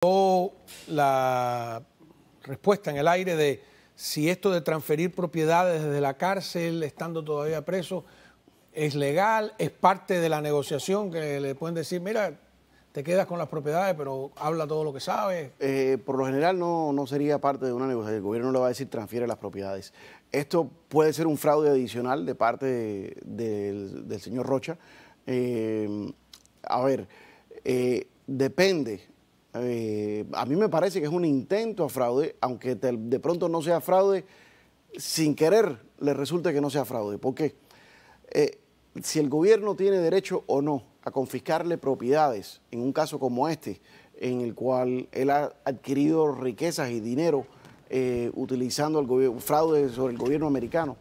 La respuesta en el aire de si esto de transferir propiedades desde la cárcel, estando todavía preso, es legal, es parte de la negociación, que le pueden decir, mira, te quedas con las propiedades, pero habla todo lo que sabes. Por lo general no sería parte de una negociación. El gobierno no le va a decir transfiere las propiedades. Esto puede ser un fraude adicional de parte del señor Rocha. Depende. A mí me parece que es un intento a fraude, aunque de pronto no sea fraude, sin querer le resulte que no sea fraude. ¿Por qué? Si el gobierno tiene derecho o no a confiscarle propiedades, en un caso como este, en el cual él ha adquirido riquezas y dinero utilizando fraude sobre el gobierno americano,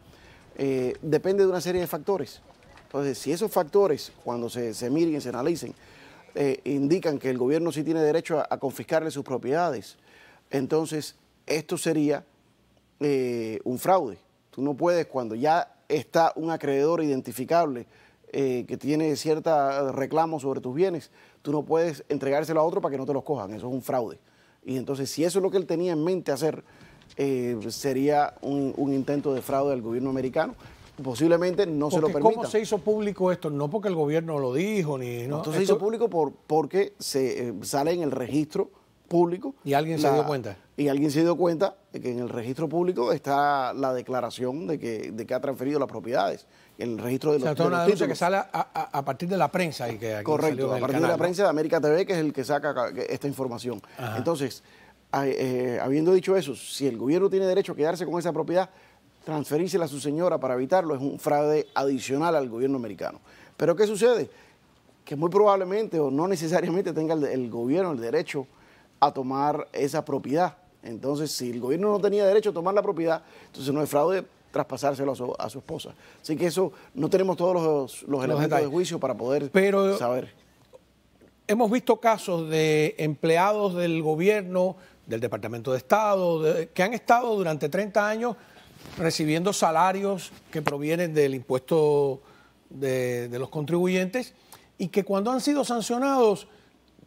depende de una serie de factores. Entonces, si esos factores, cuando se miren y se analicen, indican que el gobierno sí tiene derecho a confiscarle sus propiedades, entonces esto sería un fraude. Tú no puedes, cuando ya está un acreedor identificable que tiene cierta reclamo sobre tus bienes, tú no puedes entregárselo a otro para que no te los cojan. Eso es un fraude. Y entonces, si eso es lo que él tenía en mente hacer, sería un intento de fraude al gobierno americano. Posiblemente no se lo permita. ¿Cómo se hizo público esto? No porque el gobierno lo dijo, ni... ¿no? Esto se hizo público porque sale en el registro público. ¿Y alguien se dio cuenta? Y alguien se dio cuenta de que en el registro público está la declaración de que ha transferido las propiedades. En el registro de los títulos. Una denuncia que sale a partir de la prensa. Y que aquí correcto, a partir de la prensa de América TV, que es el que saca esta información. Ajá. Entonces, habiendo dicho eso, si el gobierno tiene derecho a quedarse con esa propiedad, transferírsela a su señora para evitarlo es un fraude adicional al gobierno americano. Pero ¿qué sucede? Que muy probablemente o no necesariamente tenga el gobierno el derecho a tomar esa propiedad. Entonces, si el gobierno no tenía derecho a tomar la propiedad, entonces no es fraude traspasárselo a su esposa. Así que eso, no tenemos todos los elementos de juicio para poder saber. Hemos visto casos de empleados del gobierno, del Departamento de Estado, que han estado durante 30 años recibiendo salarios que provienen del impuesto de los contribuyentes y que cuando han sido sancionados,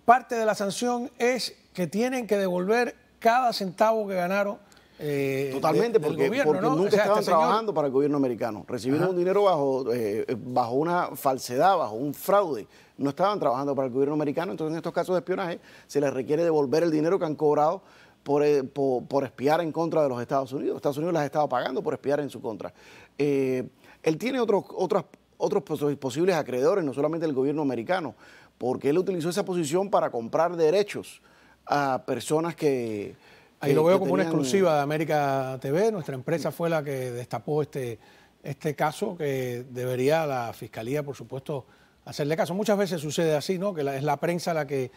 parte de la sanción es que tienen que devolver cada centavo que ganaron. Totalmente, porque nunca estaban trabajando para el gobierno americano. Recibieron un dinero bajo una falsedad, bajo un fraude. No estaban trabajando para el gobierno americano, entonces en estos casos de espionaje se les requiere devolver el dinero que han cobrado por espiar en contra de los Estados Unidos. Estados Unidos las ha estado pagando por espiar en su contra. Él tiene otros posibles acreedores, no solamente el gobierno americano, porque él utilizó esa posición para comprar derechos a personas que... Ahí lo veo como una exclusiva de América TV. Nuestra empresa fue la que destapó este caso, que debería la Fiscalía, por supuesto, hacerle caso. Muchas veces sucede así, ¿no? Que es la prensa la que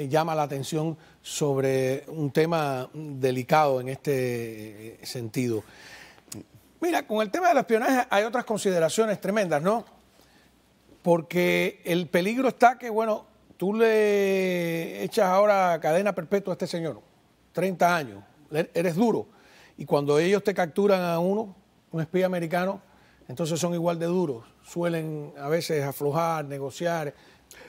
llama la atención sobre un tema delicado en este sentido. Mira, con el tema del espionaje hay otras consideraciones tremendas, ¿no? Porque el peligro está que, bueno, tú le echas ahora cadena perpetua a este señor, 30 años, eres duro, y cuando ellos te capturan a uno, un espía americano, entonces son igual de duros, suelen a veces aflojar, negociar.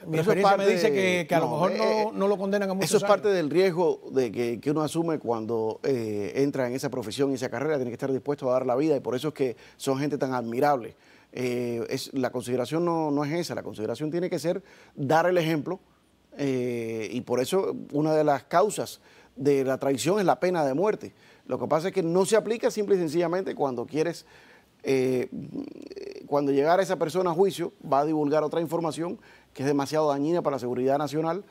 Mi experiencia me dice que a lo mejor no lo condenan a muchos años. Eso es parte del riesgo de que uno asume cuando entra en esa profesión y esa carrera, tiene que estar dispuesto a dar la vida, y por eso es que son gente tan admirable. La consideración no es esa, la consideración tiene que ser dar el ejemplo, y por eso una de las causas de la traición es la pena de muerte. Lo que pasa es que no se aplica simple y sencillamente cuando quieres... cuando llegara esa persona a juicio va a divulgar otra información que es demasiado dañina para la seguridad nacional,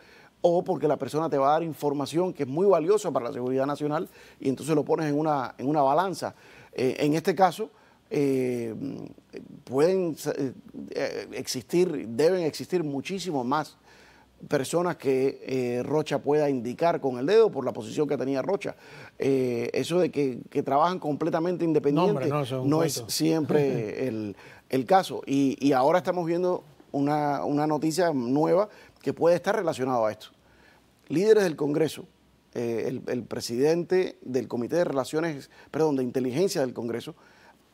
o porque la persona te va a dar información que es muy valiosa para la seguridad nacional y entonces lo pones en una balanza. En este caso deben existir muchísimo más personas que Rocha pueda indicar con el dedo por la posición que tenía Rocha. Eso de que trabajan completamente independientes no es siempre el caso. Y ahora estamos viendo una noticia nueva que puede estar relacionada a esto. Líderes del Congreso, el presidente del Comité de Inteligencia del Congreso,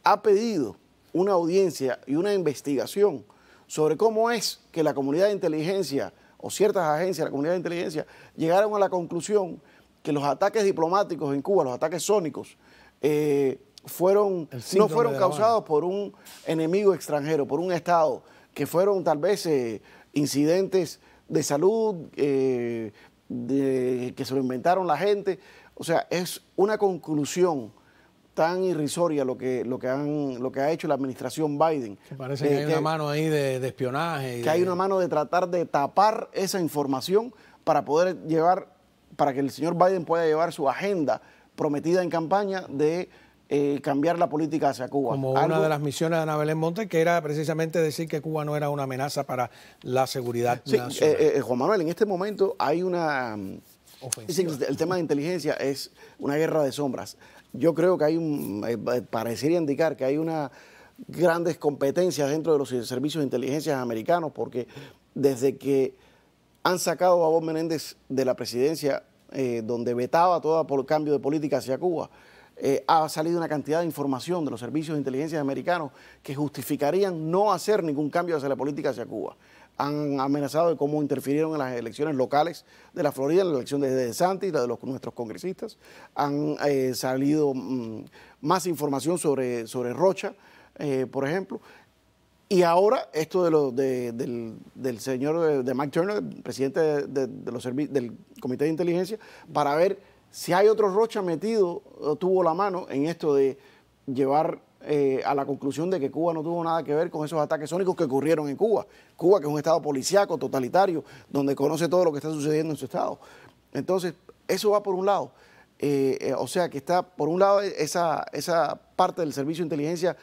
ha pedido una audiencia y una investigación sobre cómo es que la comunidad de inteligencia o ciertas agencias de la comunidad de inteligencia llegaron a la conclusión que los ataques diplomáticos en Cuba, los ataques sónicos, no fueron causados por un enemigo extranjero, por un Estado, que fueron tal vez incidentes de salud que se lo inventaron la gente. O sea, es una conclusión tan irrisoria lo que ha hecho la administración Biden. Que parece que hay una mano ahí de espionaje. Hay una mano de tratar de tapar esa información para que el señor Biden pueda llevar su agenda prometida en campaña de cambiar la política hacia Cuba. Como una de las misiones de Ana Belén Monte, que era precisamente decir que Cuba no era una amenaza para la seguridad nacional. Juan Manuel, en este momento hay una... Dicen que el tema de inteligencia es una guerra de sombras. Yo creo que parecería indicar que hay unas grandes competencias dentro de los servicios de inteligencia americanos, porque desde que han sacado a Bob Menéndez de la presidencia, donde vetaba todo cambio de política hacia Cuba, ha salido una cantidad de información de los servicios de inteligencia americanos que justificarían no hacer ningún cambio hacia la política hacia Cuba. Han amenazado de cómo interfirieron en las elecciones locales de la Florida, en la elección de DeSantis, la de nuestros congresistas. Han salido más información sobre Rocha, por ejemplo. Y ahora esto del señor de Mike Turner, presidente del Comité de Inteligencia, para ver si hay otro Rocha metido, tuvo la mano en esto de llevar a la conclusión de que Cuba no tuvo nada que ver con esos ataques sónicos que ocurrieron en Cuba. Cuba, que es un estado policíaco, totalitario, donde conoce todo lo que está sucediendo en su estado. Entonces, eso va por un lado. O sea, que está, por un lado, esa parte del servicio de inteligencia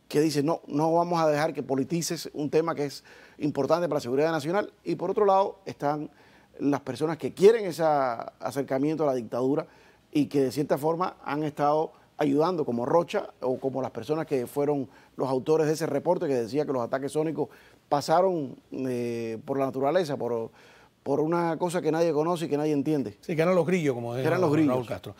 que dice, no vamos a dejar que politices un tema que es importante para la seguridad nacional. Y por otro lado, están las personas que quieren ese acercamiento a la dictadura y que de cierta forma han estado ayudando, como Rocha o como las personas que fueron los autores de ese reporte que decía que los ataques sónicos pasaron por la naturaleza, por una cosa que nadie conoce y que nadie entiende. Sí, que eran los grillos, como dijo Raúl Castro.